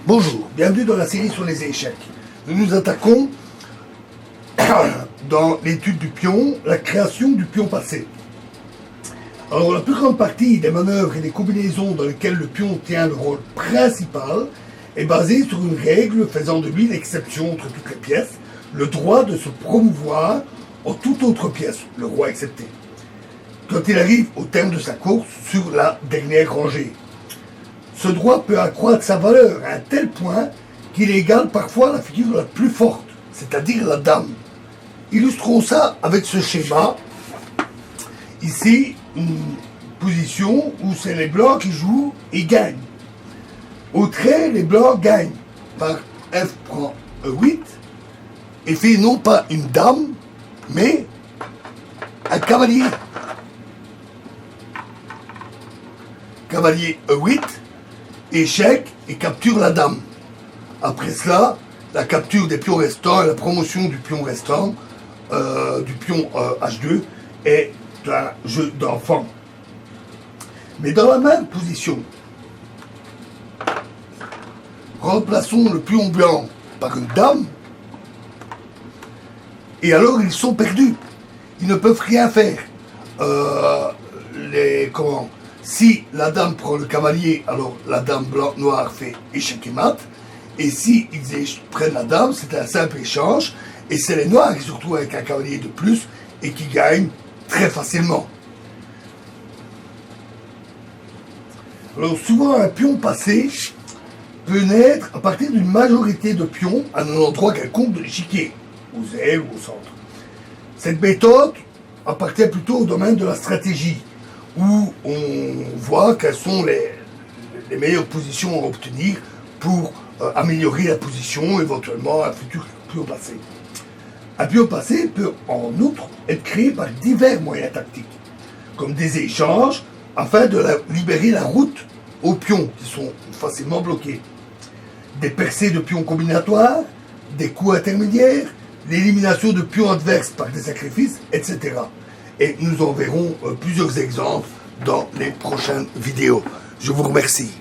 Bonjour, bienvenue dans la série sur les échecs. Nous nous attaquons dans l'étude du pion, la création du pion passé. Alors la plus grande partie des manœuvres et des combinaisons dans lesquelles le pion tient le rôle principal est basée sur une règle faisant de lui l'exception entre toutes les pièces, le droit de se promouvoir en toute autre pièce, le roi excepté, quand il arrive au terme de sa course sur la dernière rangée. Ce droit peut accroître sa valeur à un tel point qu'il égale parfois la figure la plus forte, c'est-à-dire la dame. Illustrons ça avec ce schéma. Ici, une position où c'est les blancs qui jouent et gagnent. Au trait, les blancs gagnent. Par F prend E8 et fait non pas une dame, mais un cavalier. Cavalier E8, échec et capture la dame. Après cela, la capture des pions restants et la promotion du pion restant, du pion H2, est un jeu d'enfant. Mais dans la même position, remplaçons le pion blanc par une dame, et alors ils sont perdus. Ils ne peuvent rien faire. Si la dame prend le cavalier, alors la dame noire fait échec et mat. Et si ils prennent la dame, c'est un simple échange. Et c'est les noirs qui se retrouvent avec un cavalier de plus et qui gagnent très facilement. Alors souvent un pion passé peut naître à partir d'une majorité de pions à un endroit quelconque de l'échiquier, aux ailes ou au centre. Cette méthode appartient plutôt au domaine de la stratégie, où on voit quelles sont les meilleures positions à obtenir pour améliorer la position, éventuellement un futur pion passé. Un pion passé peut en outre être créé par divers moyens tactiques, comme des échanges afin de libérer la route aux pions qui sont facilement bloqués, des percées de pions combinatoires, des coups intermédiaires, l'élimination de pions adverses par des sacrifices, etc. Et nous en verrons plusieurs exemples dans les prochaines vidéos. Je vous remercie.